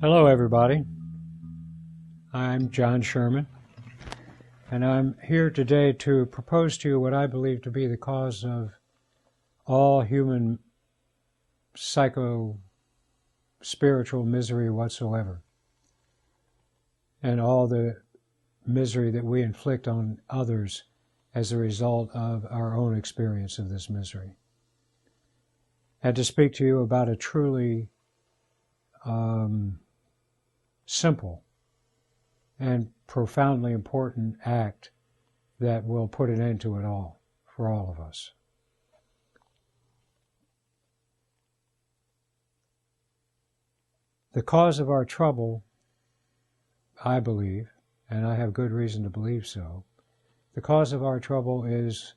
Hello, everybody. I'm John Sherman, and I'm here today to propose to you what I believe to be the cause of all human psycho-spiritual misery whatsoever, and all the misery that we inflict on others as a result of our own experience of this misery. And to speak to you about a truly simple and profoundly important act that will put an end to it all for all of us. The cause of our trouble, I believe, and I have good reason to believe so, the cause of our trouble is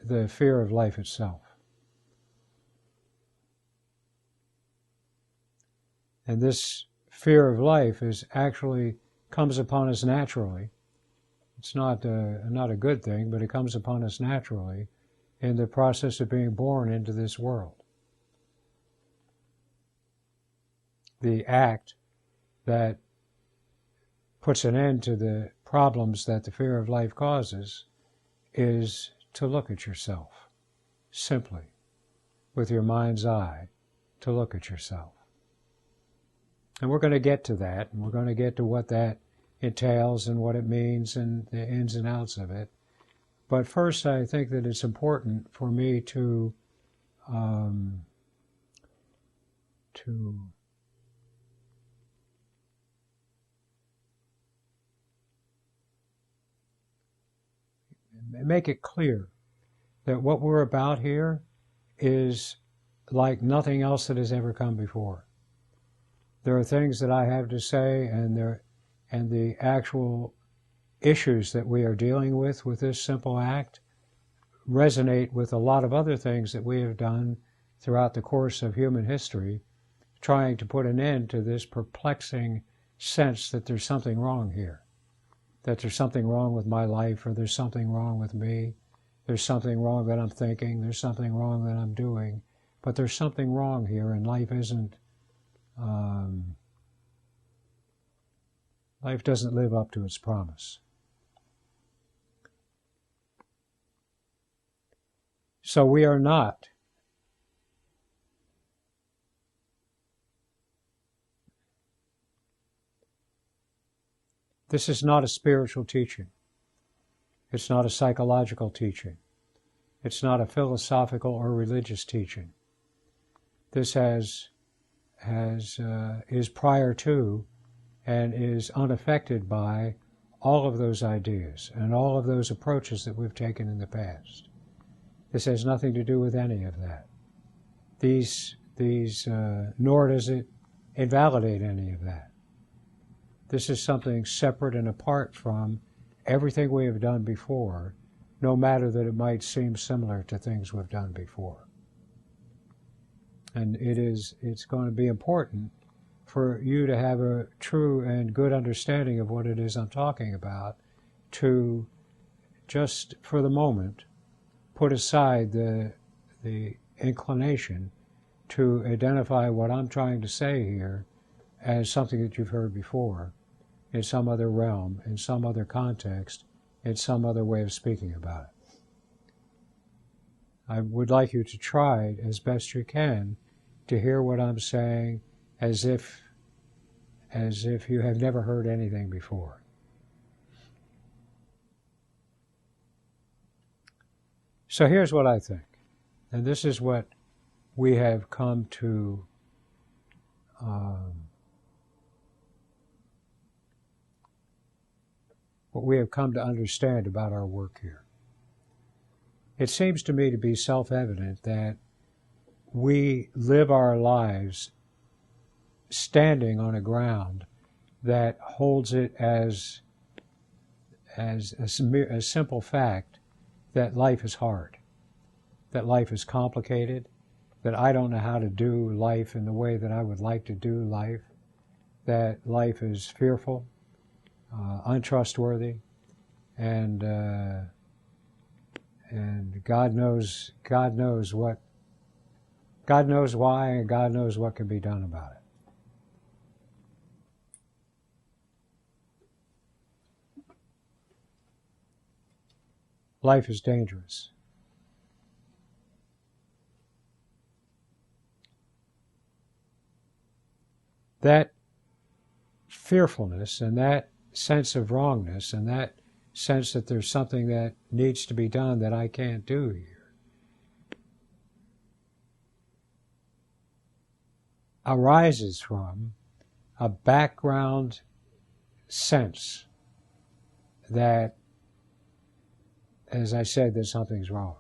the fear of life itself. And this fear of life comes upon us naturally. It's not a good thing, but it comes upon us naturally in the process of being born into this world. The act that puts an end to the problems that the fear of life causes is to look at yourself, simply, with your mind's eye, to look at yourself. And we're going to get to that, and we're going to get to what that entails and what it means and the ins and outs of it. But first, I think that it's important for me to make it clear that what we're about here is like nothing else that has ever come before. There are things that I have to say, and the actual issues that we are dealing with this simple act resonate with a lot of other things that we have done throughout the course of human history, trying to put an end to this perplexing sense that there's something wrong here, that there's something wrong with my life, or there's something wrong with me, there's something wrong that I'm thinking, there's something wrong that I'm doing, but there's something wrong here, and life doesn't live up to its promise. So we are not this is not a spiritual teaching. It's not a psychological teaching. It's not a philosophical or religious teaching. This is prior to and is unaffected by all of those ideas and all of those approaches that we've taken in the past. This has nothing to do with any of that. Nor does it invalidate any of that. This is something separate and apart from everything we have done before, no matter that it might seem similar to things we've done before. And it's going to be important for you to have a true and good understanding of what it is I'm talking about, to just for the moment put aside the inclination to identify what I'm trying to say here as something that you've heard before, in some other realm, in some other context, in some other way of speaking about it. I would like you to try as best you can to hear what I'm saying as if you have never heard anything before. So here's what I think, and this is what we have come to understand about our work here. It seems to me to be self-evident that we live our lives standing on a ground that holds it as a simple fact that life is hard, that life is complicated, that I don't know how to do life in the way that I would like to do life, that life is fearful, untrustworthy, and God knows why, and God knows what can be done about it. life is dangerous. That fearfulness and that sense of wrongness and that sense that there's something that needs to be done that I can't do here arises from a background sense that, as I said, that something's wrong.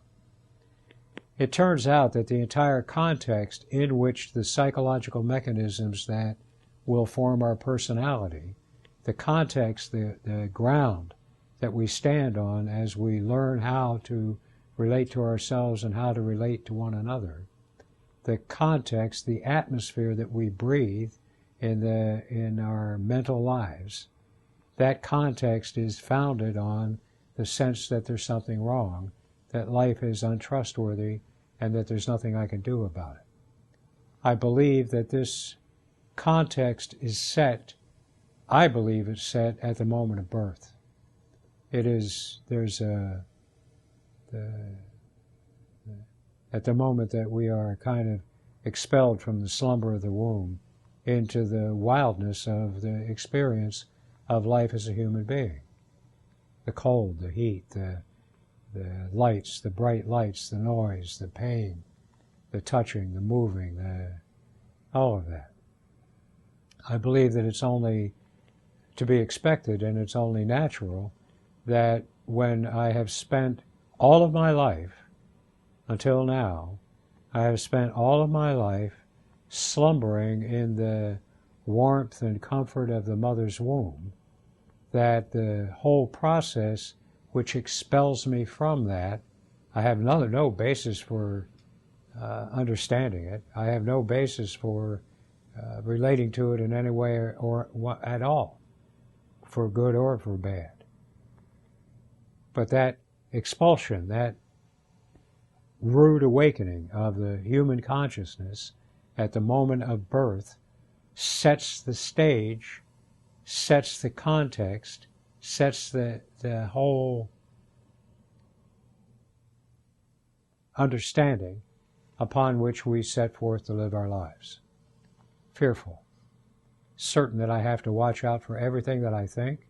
It turns out that the entire context in which the psychological mechanisms that will form our personality, the context, the ground that we stand on as we learn how to relate to ourselves and how to relate to one another, the context, the atmosphere that we breathe in our mental lives, that context is founded on the sense that there's something wrong, that life is untrustworthy, and that there's nothing I can do about it. I believe that this context is set, I believe it's set at the moment of birth. It is, at the moment that we are kind of expelled from the slumber of the womb into the wildness of the experience of life as a human being. The cold, the heat, the lights, the bright lights, the noise, the pain, the touching, the moving, all of that. I believe that it's only to be expected and it's only natural that when I have spent all of my life, until now, I have spent all of my life slumbering in the warmth and comfort of the mother's womb, that the whole process which expels me from that, I have no basis for understanding it. I have no basis for relating to it in any way or at all, for good or for bad. But that expulsion, that rude awakening of the human consciousness at the moment of birth sets the stage, sets the context, sets the whole understanding upon which we set forth to live our lives. Fearful, certain that I have to watch out for everything that I think,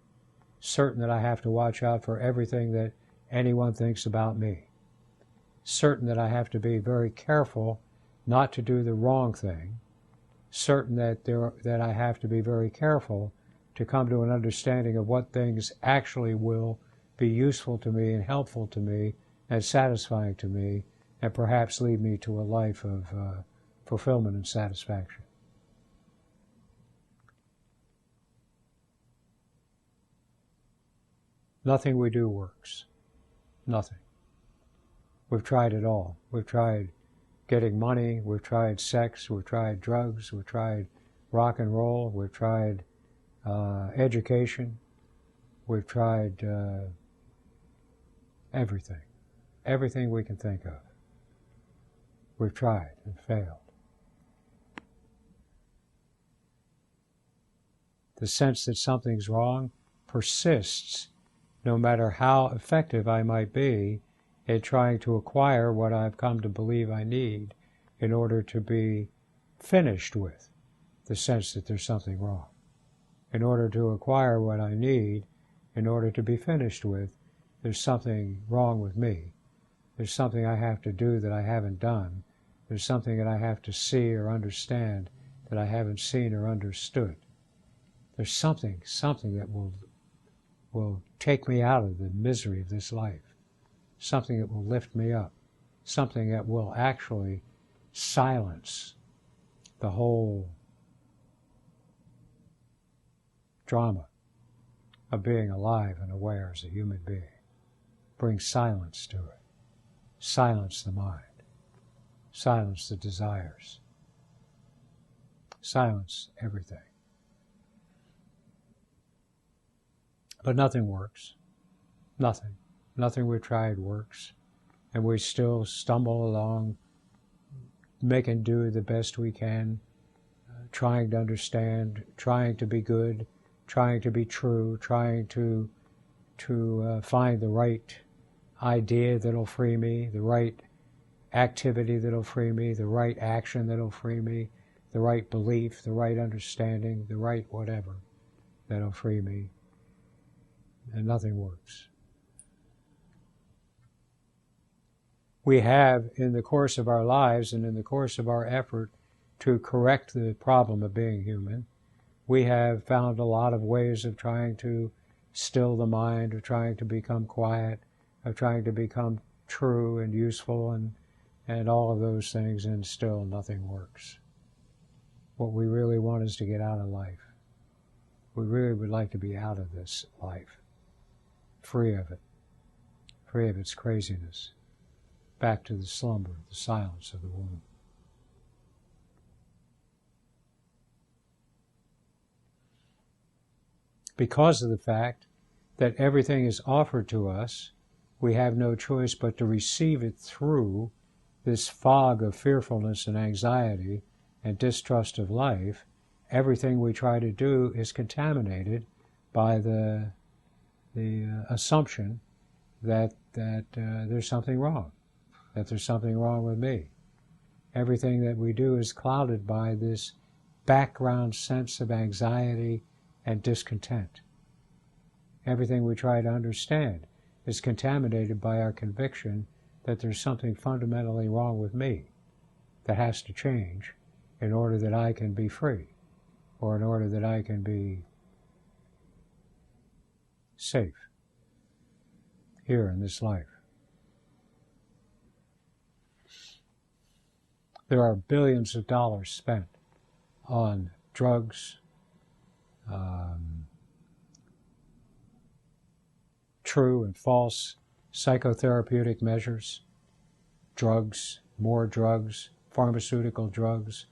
certain that I have to watch out for everything that anyone thinks about me, certain that I have to be very careful not to do the wrong thing, certain that I have to be very careful to come to an understanding of what things actually will be useful to me and helpful to me and satisfying to me and perhaps lead me to a life of fulfillment and satisfaction. Nothing we do works. Nothing. We've tried it all. We've tried getting money, we've tried sex, we've tried drugs, we've tried rock and roll, we've tried education, we've tried everything. Everything we can think of. We've tried and failed. The sense that something's wrong persists no matter how effective I might be in trying to acquire what I've come to believe I need in order to be finished with the sense that there's something wrong. In order to acquire what I need, in order to be finished with, there's something wrong with me. There's something I have to do that I haven't done. There's something that I have to see or understand that I haven't seen or understood. There's something that will take me out of the misery of this life. Something that will lift me up. Something that will actually silence the whole drama of being alive and aware as a human being. Bring silence to it. Silence the mind. Silence the desires. Silence everything. But nothing works. Nothing. Nothing we've tried works. And we still stumble along, making do the best we can, trying to understand, trying to be good, trying to be true, trying to find the right idea that'll free me, the right activity that'll free me, the right action that'll free me, the right belief, the right understanding, the right whatever that'll free me, and nothing works. We have, in the course of our lives and in the course of our effort to correct the problem of being human, we have found a lot of ways of trying to still the mind, of trying to become quiet, of trying to become true and useful and all of those things, and still nothing works. What we really want is to get out of life. We really would like to be out of this life, free of it, free of its craziness, back to the slumber, the silence of the womb. Because of the fact that everything is offered to us, we have no choice but to receive it through this fog of fearfulness and anxiety and distrust of life. Everything we try to do is contaminated by the assumption that there's something wrong, that there's something wrong with me. Everything that we do is clouded by this background sense of anxiety and discontent. Everything we try to understand is contaminated by our conviction that there's something fundamentally wrong with me that has to change in order that I can be free, or in order that I can be safe here in this life. There are billions of dollars spent on drugs, true and false psychotherapeutic measures, drugs, more drugs, pharmaceutical drugs,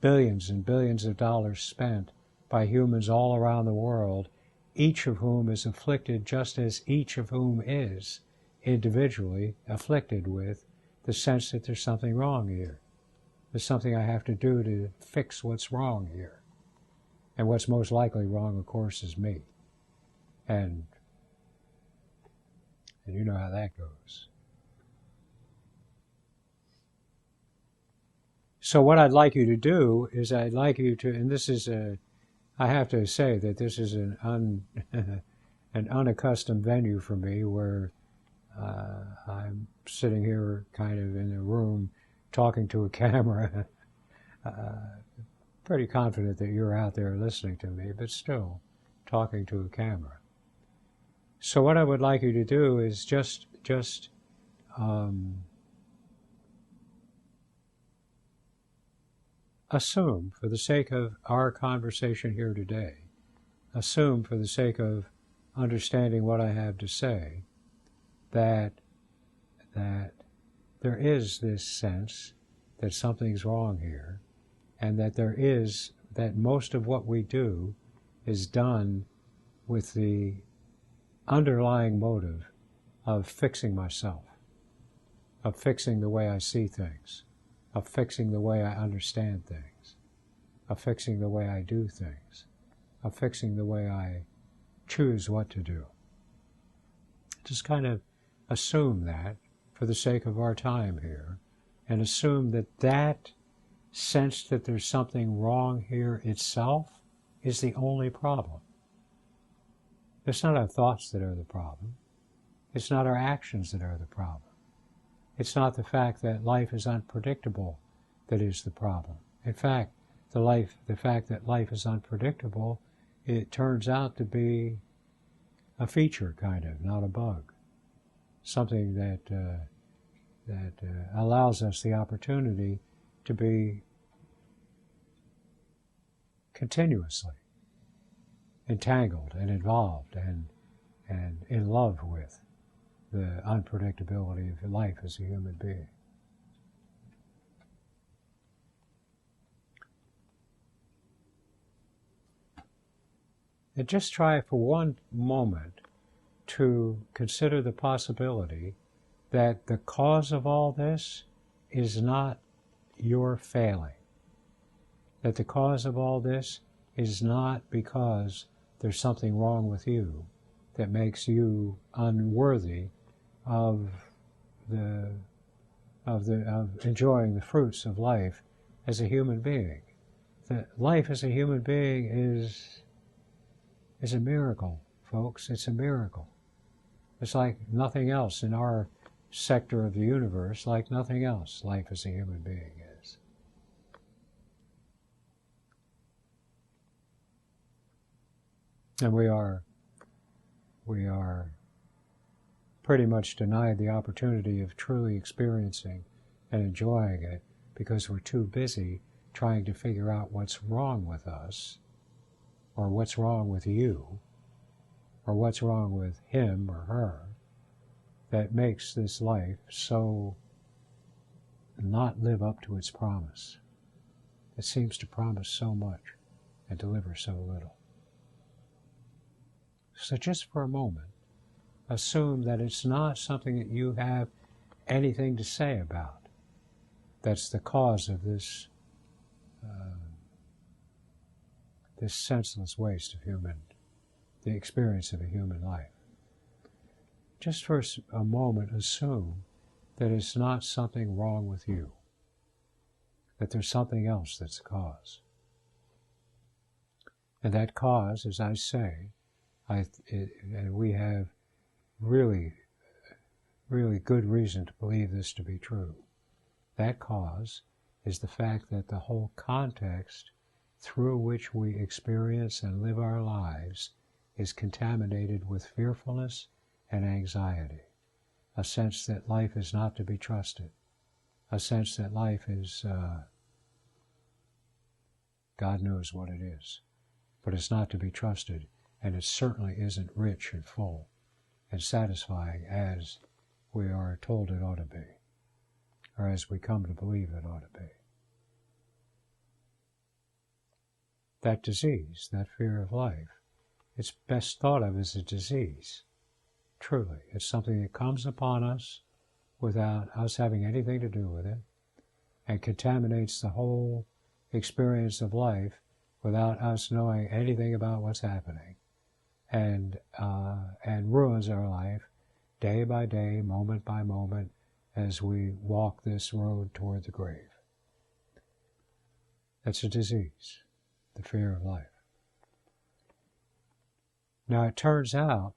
billions and billions of dollars spent by humans all around the world, each of whom is afflicted just as each of whom is individually afflicted with the sense that there's something wrong here. There's something I have to do to fix what's wrong here. And what's most likely wrong, of course, is me. And you know how that goes. So what I'd like you to do is I'd like you to, and this is I have to say that this is an unaccustomed venue for me, where I'm sitting here kind of in a room talking to a camera, pretty confident that you're out there listening to me, but still talking to a camera. So what I would like you to do is just assume, for the sake of our conversation here today, assume for the sake of understanding what I have to say, that there is this sense that something's wrong here, and that most of what we do is done with the underlying motive of fixing myself, of fixing the way I see things, of fixing the way I understand things, of fixing the way I do things, of fixing the way I choose what to do. Just kind of assume that for the sake of our time here, and assume that that sense that there's something wrong here itself is the only problem. It's not our thoughts that are the problem. It's not our actions that are the problem. It's not the fact that life is unpredictable that is the problem. In fact, the fact that life is unpredictable, it turns out to be a feature, kind of, not a bug. Something that allows us the opportunity to be continuously entangled and involved and in love with the unpredictability of life as a human being. And just try for one moment to consider the possibility that the cause of all this is not your failing. That the cause of all this is not because there's something wrong with you that makes you unworthy of enjoying the fruits of life as a human being. That life as a human being is a miracle, folks. It's a miracle. It's like nothing else in our sector of the universe, like nothing else life as a human being is. And we are pretty much denied the opportunity of truly experiencing and enjoying it because we're too busy trying to figure out what's wrong with us, or what's wrong with you, or what's wrong with him or her, that makes this life so not live up to its promise. It seems to promise so much and deliver so little. So just for a moment, assume that it's not something that you have anything to say about that's the cause of this this senseless waste of the experience of a human life. Just for a moment, assume that it's not something wrong with you, that there's something else that's the cause. And that cause, as I say, and we have really, really good reason to believe this to be true. That cause is the fact that the whole context through which we experience and live our lives is contaminated with fearfulness and anxiety, a sense that life is not to be trusted, a sense that life is, God knows what it is, but it's not to be trusted, and it certainly isn't rich and full and satisfying as we are told it ought to be, or as we come to believe it ought to be. That disease, that fear of life, it's best thought of as a disease. Truly, it's something that comes upon us without us having anything to do with it, and contaminates the whole experience of life without us knowing anything about what's happening, and ruins our life day by day, moment by moment, as we walk this road toward the grave. That's a disease, the fear of life. Now it turns out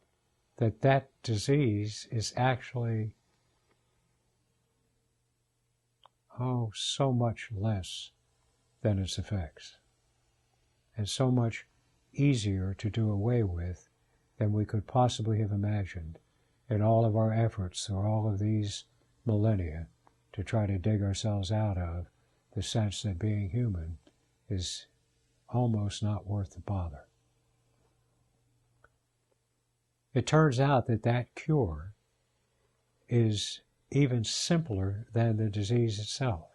that that disease is actually, so much less than its effects, and so much easier to do away with than we could possibly have imagined in all of our efforts through all of these millennia to try to dig ourselves out of the sense that being human is almost not worth the bother. It turns out that that cure is even simpler than the disease itself.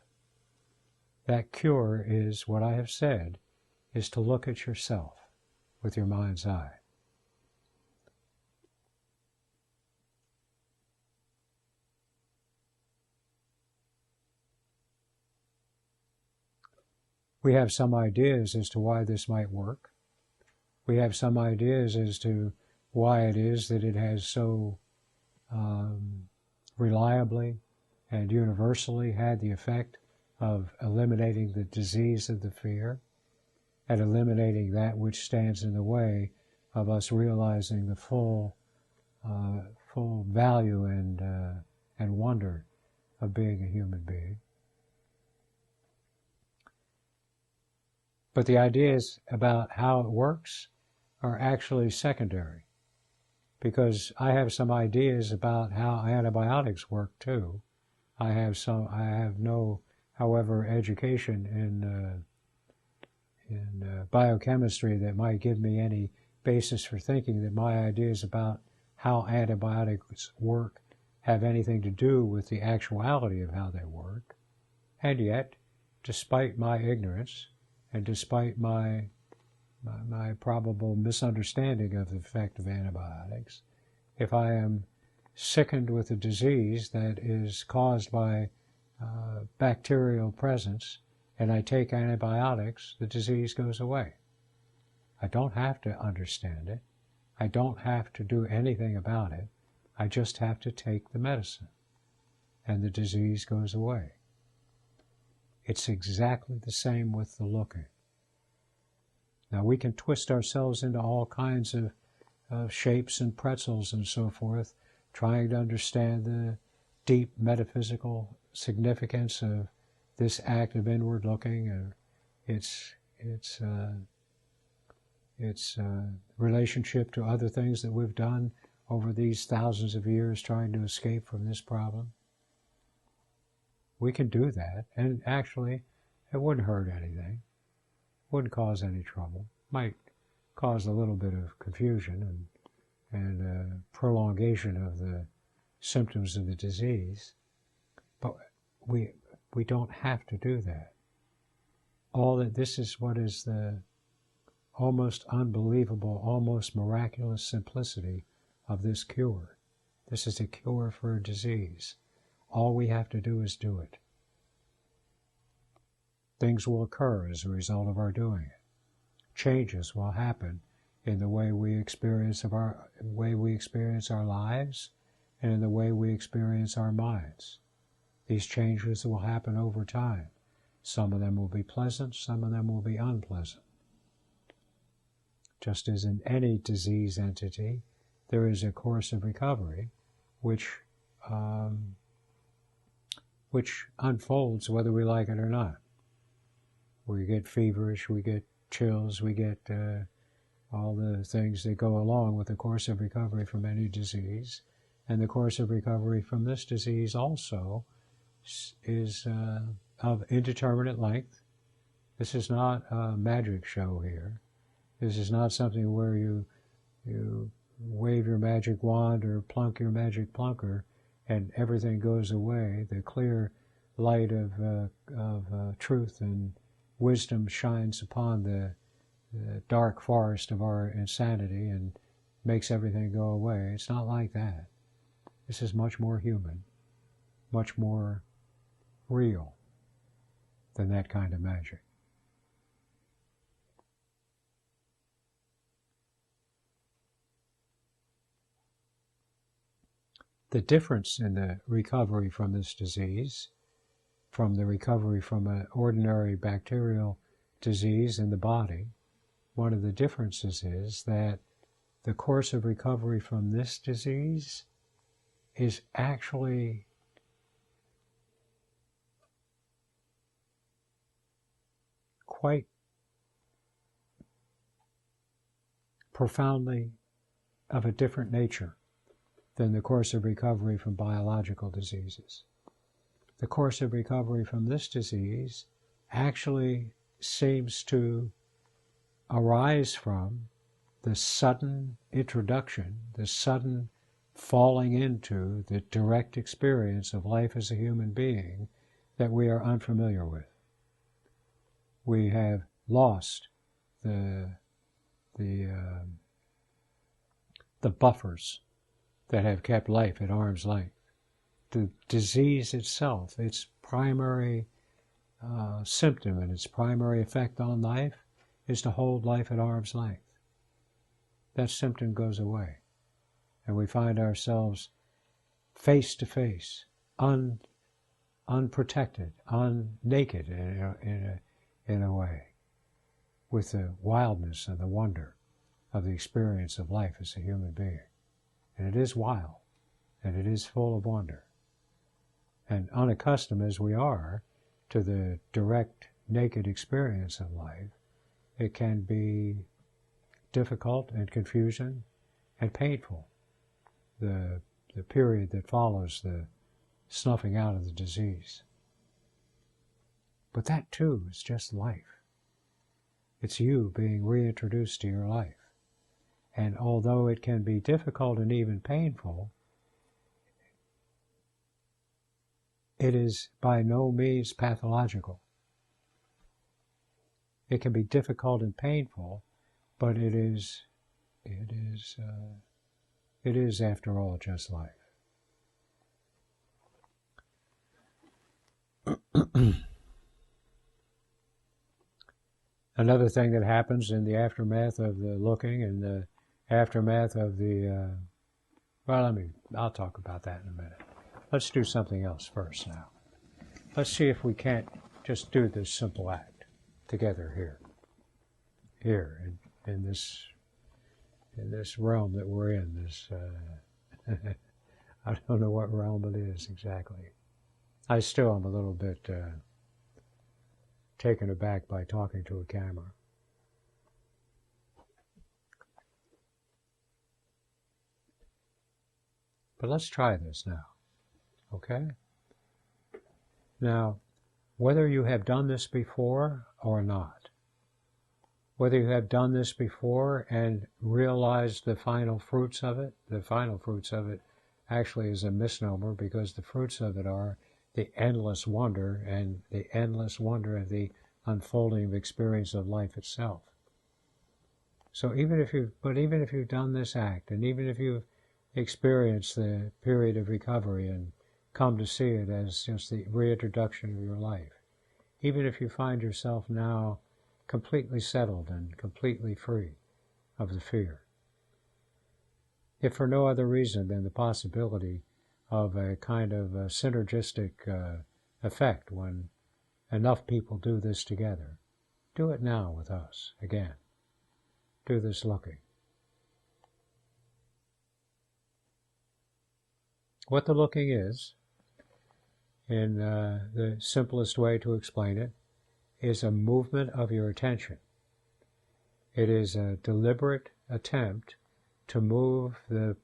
That cure is, what I have said, is to look at yourself with your mind's eye. We have some ideas as to why this might work. We have some ideas as to why it is that it has so reliably and universally had the effect of eliminating the disease of the fear and eliminating that which stands in the way of us realizing the full value and wonder of being a human being. But the ideas about how it works are actually secondary, because I have some ideas about how antibiotics work too. I have no, however, education in biochemistry that might give me any basis for thinking that my ideas about how antibiotics work have anything to do with the actuality of how they work. And yet, despite my ignorance, and despite my probable misunderstanding of the effect of antibiotics, if I am sickened with a disease that is caused by bacterial presence and I take antibiotics, the disease goes away. I don't have to understand it. I don't have to do anything about it. I just have to take the medicine, and the disease goes away. It's exactly the same with the looking. Now, we can twist ourselves into all kinds of shapes and pretzels and so forth, trying to understand the deep metaphysical significance of this act of inward looking, and its relationship to other things that we've done over these thousands of years trying to escape from this problem. We can do that, and actually it wouldn't hurt anything, wouldn't cause any trouble, might cause a little bit of confusion and prolongation of the symptoms of the disease, but we don't have to do that. This is what is the almost unbelievable, almost miraculous simplicity of this cure. This is a cure for a disease. All we have to do is do it. Things will occur as a result of our doing it. Changes will happen in the way we experience our lives and in the way we experience our minds. These changes will happen over time. Some of them will be pleasant, some of them will be unpleasant. Just as in any disease entity, there is a course of recovery which unfolds whether we like it or not. We get feverish, we get chills, we get all the things that go along with the course of recovery from any disease. And the course of recovery from this disease also is of indeterminate length. This is not a magic show here. This is not something where you wave your magic wand or plunk your magic plunker and everything goes away. The clear light of truth and wisdom shines upon the dark forest of our insanity and makes everything go away. It's not like that. This is much more human, much more real than that kind of magic. The difference in the recovery from this disease, from the recovery from an ordinary bacterial disease in the body, one of the differences is that the course of recovery from this disease is actually quite profoundly of a different nature than the course of recovery from biological diseases. The course of recovery from this disease actually seems to arise from the sudden introduction, the sudden falling into the direct experience of life as a human being that we are unfamiliar with. We have lost the buffers that have kept life at arm's length. The disease itself, its primary symptom and its primary effect on life is to hold life at arm's length. That symptom goes away, and we find ourselves face to face, unprotected, naked in a way, with the wildness and the wonder of the experience of life as a human being. And it is wild, and it is full of wonder. And unaccustomed as we are to the direct, naked experience of life, it can be difficult and confusing and painful, the period that follows the snuffing out of the disease. But that too is just life. It's you being reintroduced to your life. And although it can be difficult and even painful, it is by no means pathological. It can be difficult and painful, but it is after all just life. Another thing that happens in the aftermath of the looking and the aftermath of the Well, I'll talk about that in a minute. Let's do something else first now. Let's see if we can't just do this simple act together here in this realm that we're in. This I don't know what realm it is exactly. I still am a little bit taken aback by talking to a camera. But let's try this now, okay? Now, whether you have done this before or not, whether you have done this before and realized the final fruits of it actually is a misnomer, because the fruits of it are the endless wonder and the endless wonder of the unfolding of experience of life itself. So even if you've done this act, and even if you've experienced the period of recovery and come to see it as just the reintroduction of your life, even if you find yourself now completely settled and completely free of the fear, if for no other reason than the possibility of a kind of a synergistic effect when enough people do this together, do it now with us again. Do this looking. What the looking is, in the simplest way to explain it, is a movement of your attention. It is a deliberate attempt to move the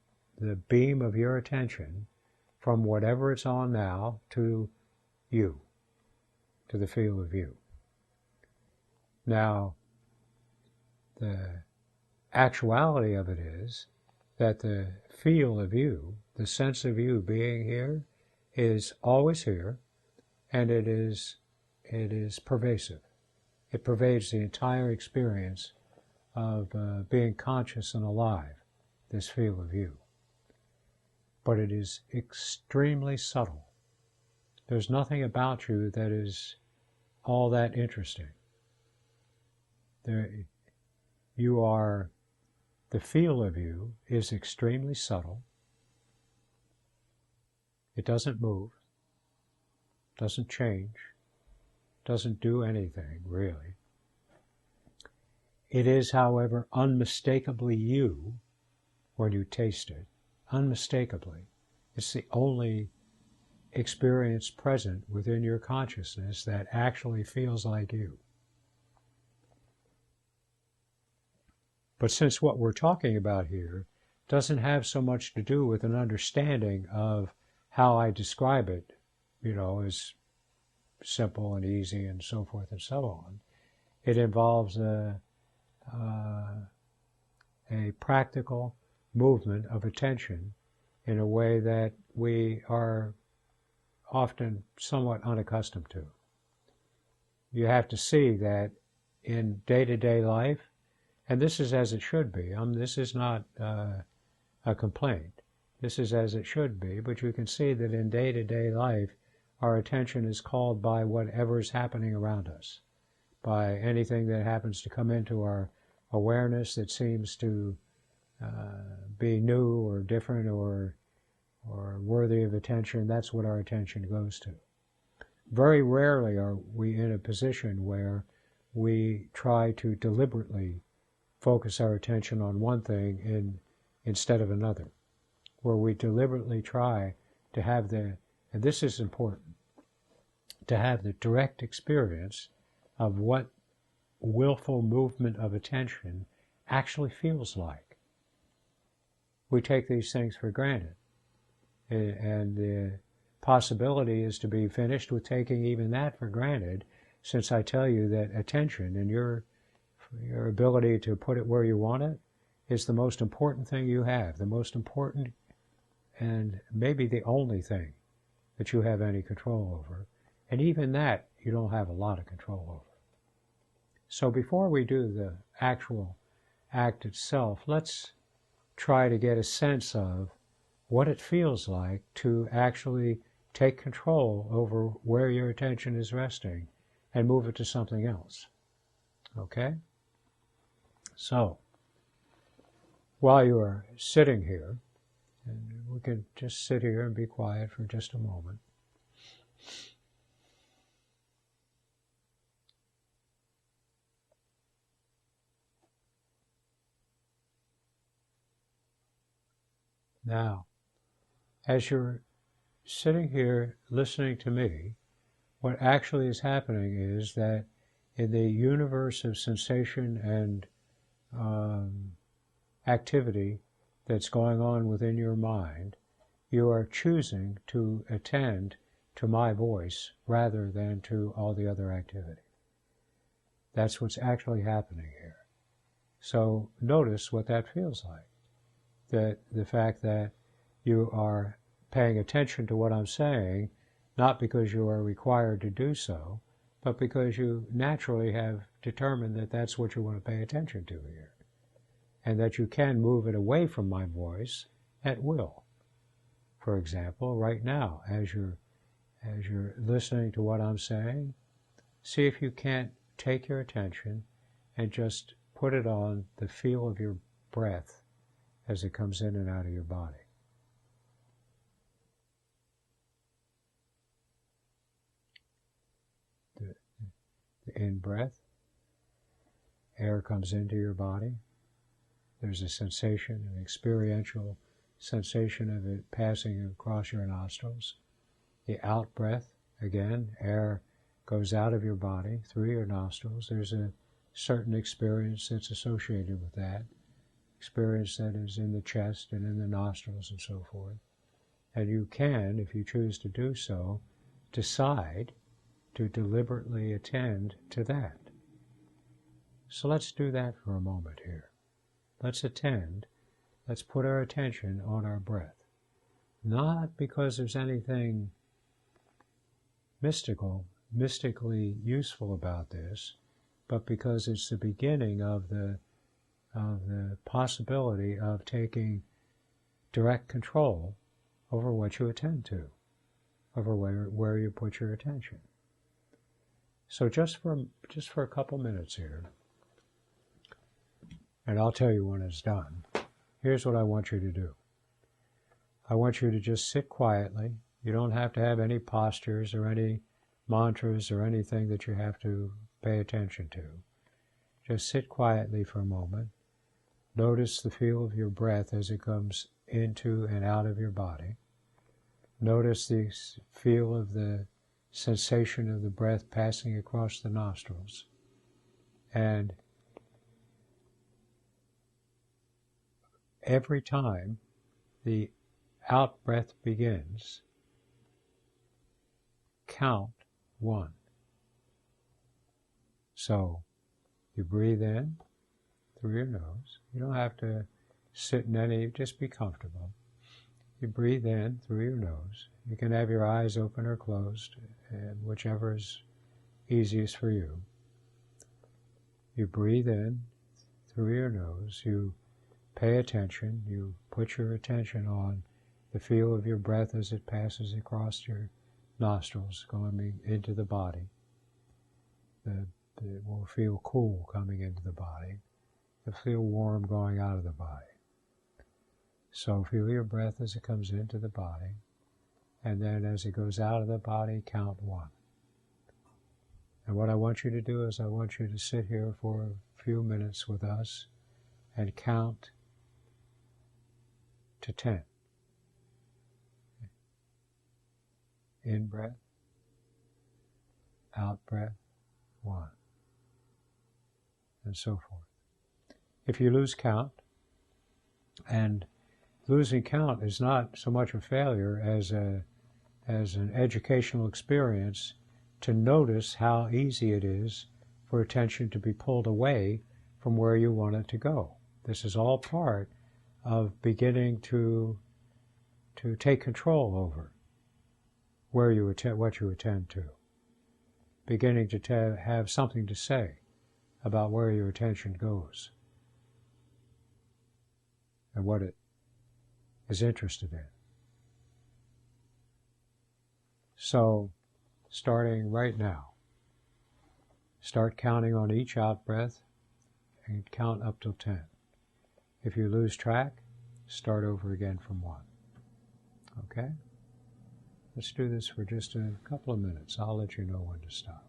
beam of your attention from whatever it's on now to you, to the feel of you. Now, the actuality of it is that the feel of you, the sense of you being here, is always here, and it is pervasive. It pervades the entire experience of being conscious and alive, this feel of you. But it is extremely subtle. There's nothing about you that is all that interesting. The feel of you is extremely subtle. It doesn't move, doesn't change, doesn't do anything, really. It is, however, unmistakably you when you taste it. Unmistakably. It's the only experience present within your consciousness that actually feels like you. But since what we're talking about here doesn't have so much to do with an understanding of how I describe it, as simple and easy and so forth and so on, it involves a practical movement of attention in a way that we are often somewhat unaccustomed to. You have to see that in day-to-day life, and this is as it should be. This is not a complaint. This is as it should be, but you can see that in day-to-day life, our attention is called by whatever is happening around us, by anything that happens to come into our awareness that seems to be new or different or worthy of attention. That's what our attention goes to. Very rarely are we in a position where we try to deliberately focus our attention on one thing instead of another, where we deliberately try to have and this is important, to have the direct experience of what willful movement of attention actually feels like. We take these things for granted, and the possibility is to be finished with taking even that for granted, since I tell you that attention and your ability to put it where you want it is the most important thing you have, the most important and maybe the only thing that you have any control over. And even that you don't have a lot of control over. So before we do the actual act itself, let's try to get a sense of what it feels like to actually take control over where your attention is resting and move it to something else. Okay? So, while you are sitting here, and we could just sit here and be quiet for just a moment. Now, as you're sitting here listening to me, what actually is happening is that in the universe of sensation and activity that's going on within your mind, you are choosing to attend to my voice rather than to all the other activity. That's what's actually happening here. So notice what that feels like. That the fact that you are paying attention to what I'm saying, not because you are required to do so, but because you naturally have determined that that's what you want to pay attention to here, and that you can move it away from my voice at will. For example, right now, as you're listening to what I'm saying, see if you can't take your attention and just put it on the feel of your breath as it comes in and out of your body. The in-breath, air comes into your body. There's a sensation, an experiential sensation of it passing across your nostrils. The out-breath, again, air goes out of your body through your nostrils. There's a certain experience that's associated with that, experience that is in the chest and in the nostrils and so forth. And you can, if you choose to do so, decide to deliberately attend to that. So let's do that for a moment here. Let's attend, let's put our attention on our breath. Not because there's anything mystically useful about this, but because it's the beginning of the possibility of taking direct control over what you attend to, over where you put your attention. So just for a couple minutes here, and I'll tell you when it's done, here's what I want you to do. I want you to just sit quietly. You don't have to have any postures or any mantras or anything that you have to pay attention to. Just sit quietly for a moment. Notice the feel of your breath as it comes into and out of your body. Notice the feel of the sensation of the breath passing across the nostrils. And every time the out-breath begins, count 1. So you breathe in through your nose. You don't have to sit in any, just be comfortable. You breathe in through your nose. You can have your eyes open or closed, and whichever is easiest for you. You breathe in through your nose. You pay attention. You put your attention on the feel of your breath as it passes across your nostrils, going into the body. It will feel cool coming into the body. It'll feel warm going out of the body. So feel your breath as it comes into the body, and then as it goes out of the body, count 1. And what I want you to do is I want you to sit here for a few minutes with us and count to 10. In breath, out breath, 1, and so forth. If you lose count, and losing count is not so much a failure as an educational experience to notice how easy it is for attention to be pulled away from where you want it to go. This is all part of beginning to take control over where you attend, what you attend to. Beginning to have something to say about where your attention goes and what it is interested in. So, starting right now, start counting on each out-breath and count up till 10. If you lose track, start over again from 1. Okay? Let's do this for just a couple of minutes. I'll let you know when to stop.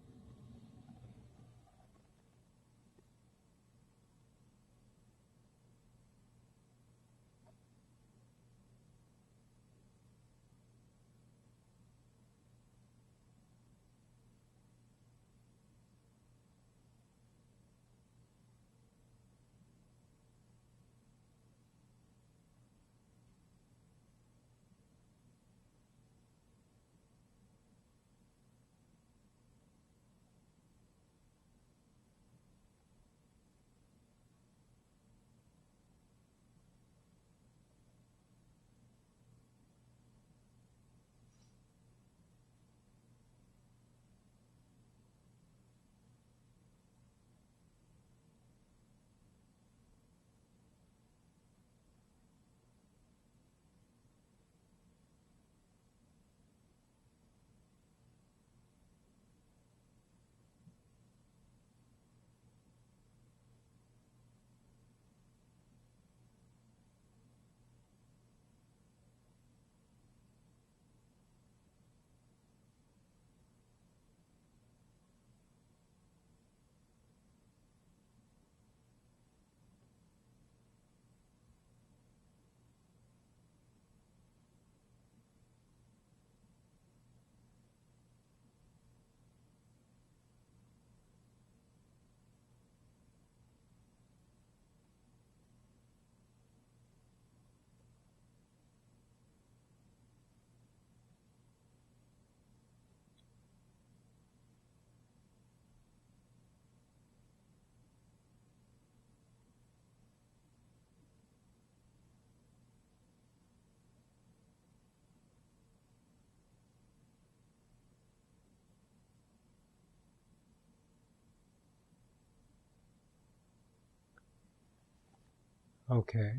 Okay.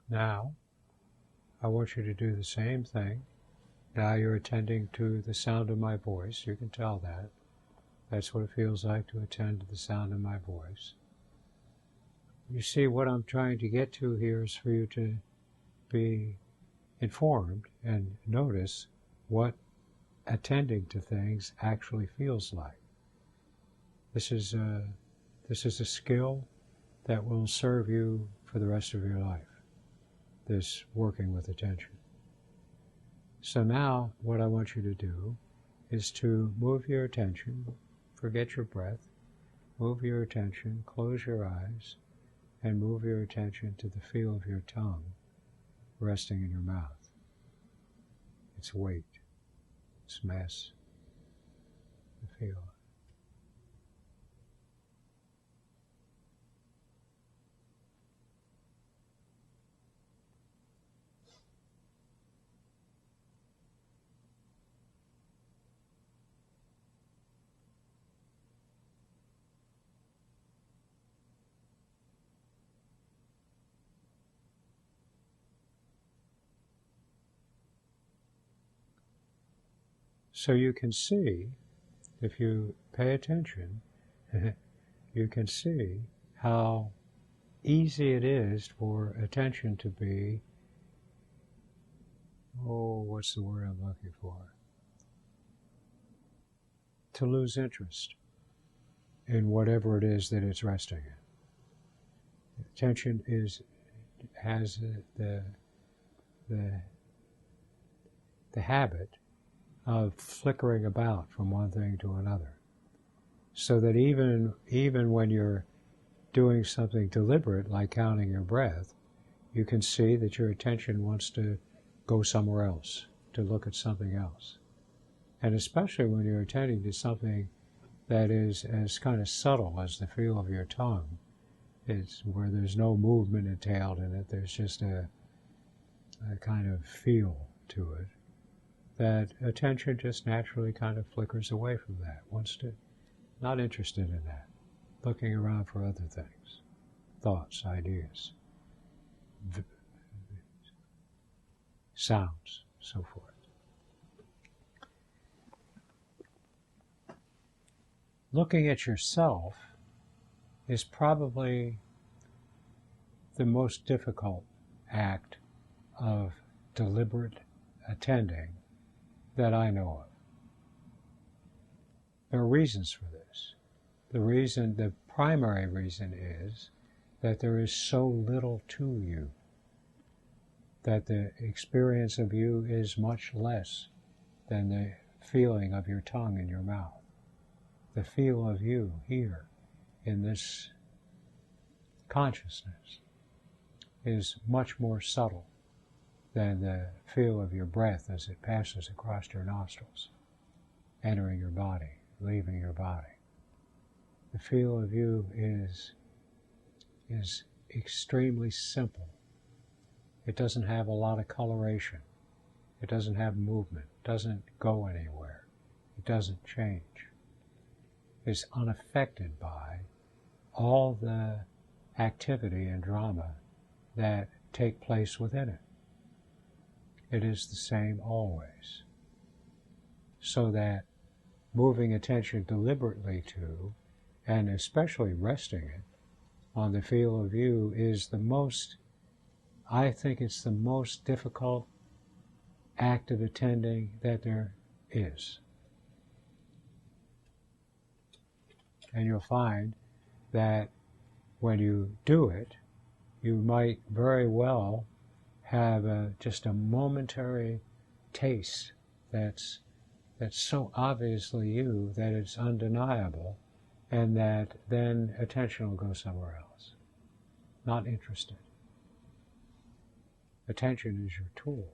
Now, I want you to do the same thing. Now you're attending to the sound of my voice. You can tell that. That's what it feels like to attend to the sound of my voice. You see, what I'm trying to get to here is for you to be informed and notice what attending to things actually feels like. This is a skill that will serve you for the rest of your life, this working with attention. So now what I want you to do is to move your attention, forget your breath, move your attention, close your eyes, and move your attention to the feel of your tongue resting in your mouth. Its weight, its mass, the feel. So you can see, if you pay attention, you can see how easy it is for attention to be, what's the word I'm looking for? To lose interest in whatever it is that it's resting in. Attention has the habit of flickering about from one thing to another, so that even when you're doing something deliberate, like counting your breath, you can see that your attention wants to go somewhere else, to look at something else. And especially when you're attending to something that is as kind of subtle as the feel of your tongue, it's where there's no movement entailed in it, there's just a kind of feel to it, that attention just naturally kind of flickers away from that, wants to, not interested in that, looking around for other things, thoughts, ideas, sounds, so forth. Looking at yourself is probably the most difficult act of deliberate attending that I know of. There are reasons for this. The primary reason is that there is so little to you, that the experience of you is much less than the feeling of your tongue in your mouth. The feel of you here in this consciousness is much more subtle than the feel of your breath as it passes across your nostrils, entering your body, leaving your body. The feel of you is extremely simple. It doesn't have a lot of coloration. It doesn't have movement. It doesn't go anywhere. It doesn't change. It's unaffected by all the activity and drama that take place within it. It is the same always. So that moving attention deliberately to, and especially resting it on the feel of you, is the most, I think it's the most difficult act of attending that there is. And you'll find that when you do it, you might very well have just a momentary taste that's so obviously you that it's undeniable, and that then attention will go somewhere else. Not interested. Attention is your tool,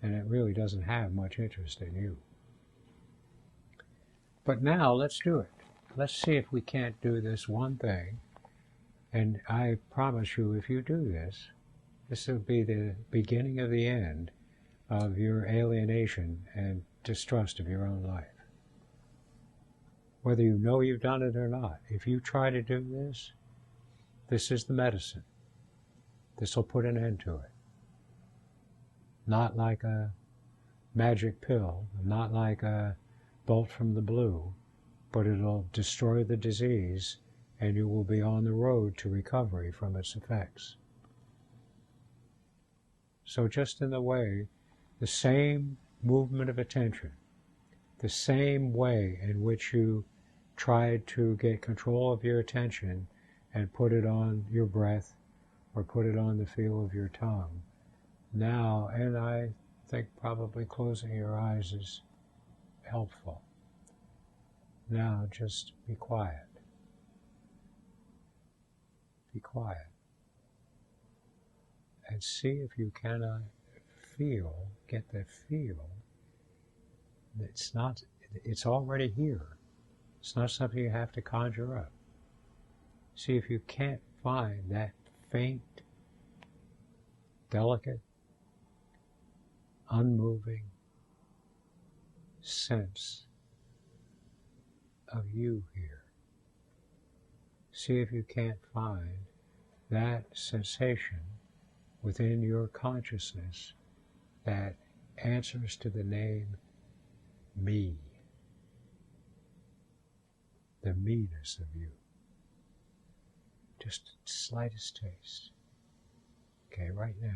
and it really doesn't have much interest in you. But now let's do it. Let's see if we can't do this one thing. And I promise you, if you do this, this will be the beginning of the end of your alienation and distrust of your own life. Whether you know you've done it or not, if you try to do this, this is the medicine. This will put an end to it. Not like a magic pill, not like a bolt from the blue, but it'll destroy the disease, and you will be on the road to recovery from its effects. So just in the way, the same movement of attention, the same way in which you tried to get control of your attention and put it on your breath or put it on the feel of your tongue. Now, and I think probably closing your eyes is helpful. Now just be quiet. Be quiet. And see if you cannot get the feel. It's already here. It's not something you have to conjure up. See if you can't find that faint, delicate, unmoving sense of you here. See if you can't find that sensation within your consciousness that answers to the name me. The me-ness of you. Just slightest taste. Okay, right now.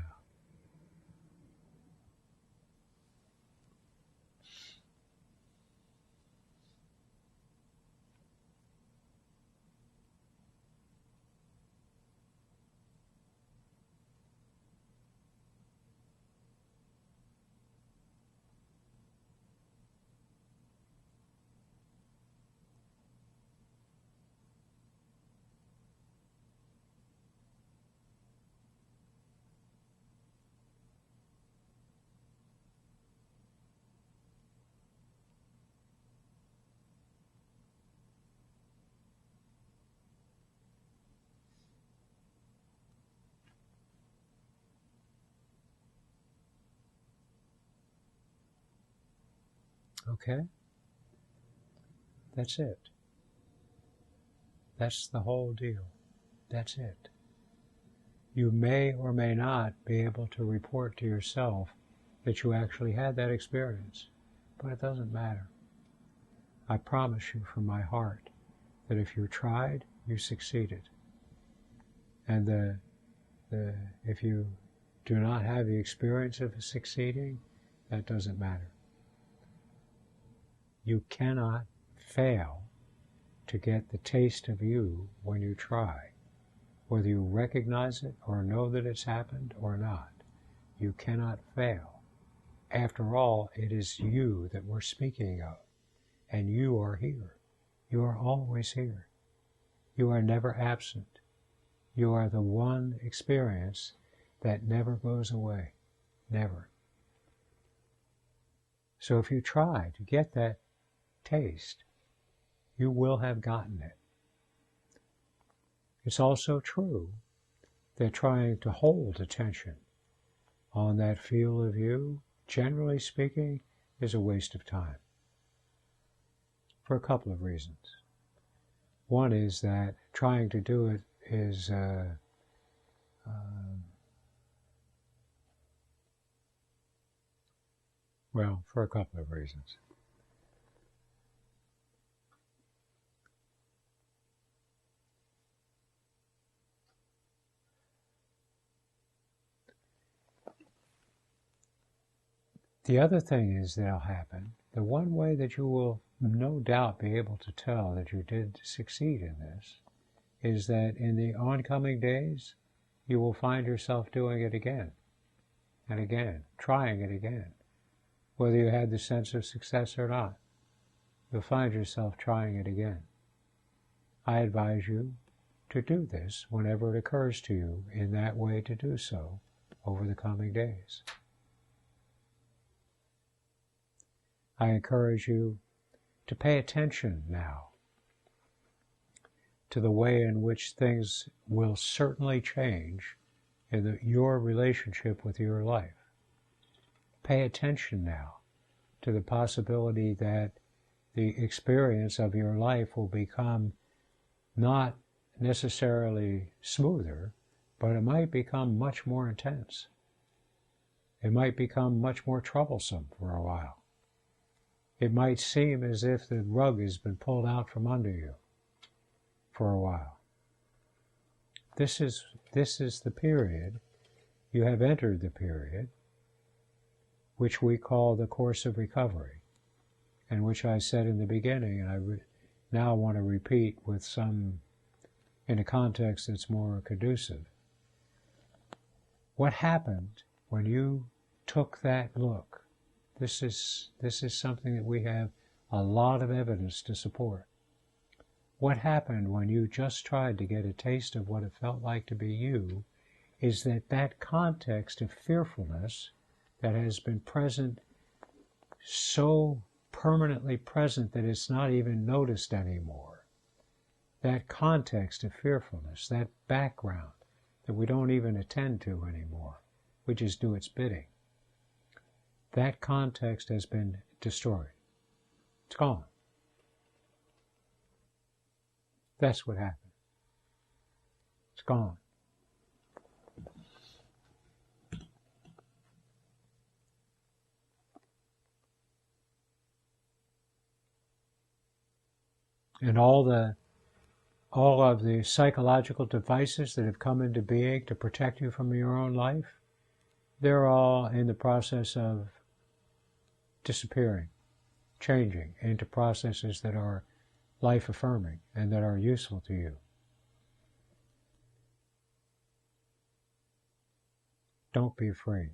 Okay? That's it. That's the whole deal. That's it. You may or may not be able to report to yourself that you actually had that experience, but it doesn't matter. I promise you from my heart that if you tried, you succeeded. And the if you do not have the experience of succeeding, that doesn't matter. You cannot fail to get the taste of you when you try. Whether you recognize it or know that it's happened or not, you cannot fail. After all, it is you that we're speaking of, and you are here. You are always here. You are never absent. You are the one experience that never goes away. Never. So if you try to get that taste, you will have gotten it. It's also true that trying to hold attention on that field of you, generally speaking, is a waste of time. For a couple of reasons. One is that trying to do it is well, for a couple of reasons. The other thing is that'll happen. The one way that you will no doubt be able to tell that you did succeed in this is that in the oncoming days, you will find yourself doing it again and again, trying it again. Whether you had the sense of success or not, you'll find yourself trying it again. I advise you to do this whenever it occurs to you in that way to do so over the coming days. I encourage you to pay attention now to the way in which things will certainly change in your relationship with your life. Pay attention now to the possibility that the experience of your life will become not necessarily smoother, but it might become much more intense. It might become much more troublesome for a while. It might seem as if the rug has been pulled out from under you for a while. This is the period, you have entered the period, which we call the course of recovery, and which I said in the beginning, and I now want to repeat with some, in a context that's more conducive. What happened when you took that look? This is something that we have a lot of evidence to support. What happened when you just tried to get a taste of what it felt like to be you is that context of fearfulness that has been present, so permanently present that it's not even noticed anymore. That context of fearfulness, that background that we don't even attend to anymore. We just do its bidding. That context has been destroyed. It's gone. That's what happened. It's gone. And all of the psychological devices that have come into being to protect you from your own life, they're all in the process of disappearing, changing into processes that are life-affirming and that are useful to you. Don't be afraid.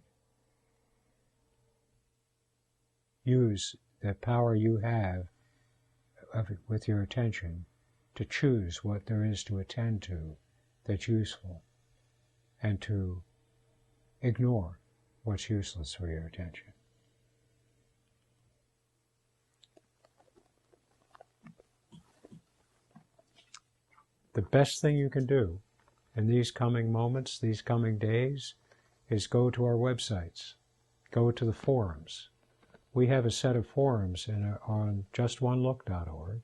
Use the power you have with your attention to choose what there is to attend to that's useful and to ignore what's useless for your attention. The best thing you can do in these coming moments, these coming days, is go to our websites. Go to the forums. We have a set of forums on justonelook.org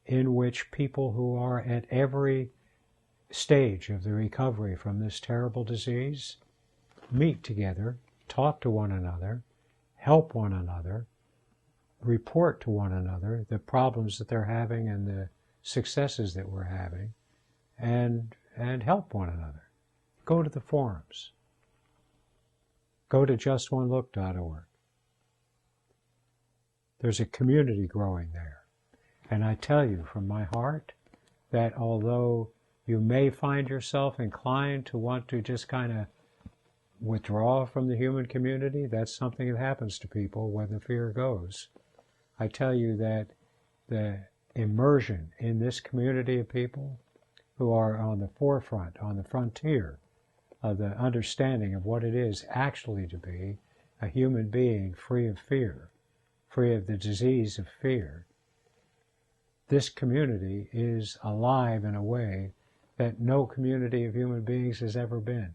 in which people who are at every stage of the recovery from this terrible disease meet together, talk to one another, help one another, report to one another the problems that they're having and the successes that we're having, and and help one another. Go to the forums. Go to justonelook.org. There's a community growing there. And I tell you from my heart that although you may find yourself inclined to want to just kind of withdraw from the human community, that's something that happens to people when the fear goes. I tell you that the immersion in this community of people who are on the forefront, on the frontier of the understanding of what it is actually to be a human being free of fear, free of the disease of fear. This community is alive in a way that no community of human beings has ever been.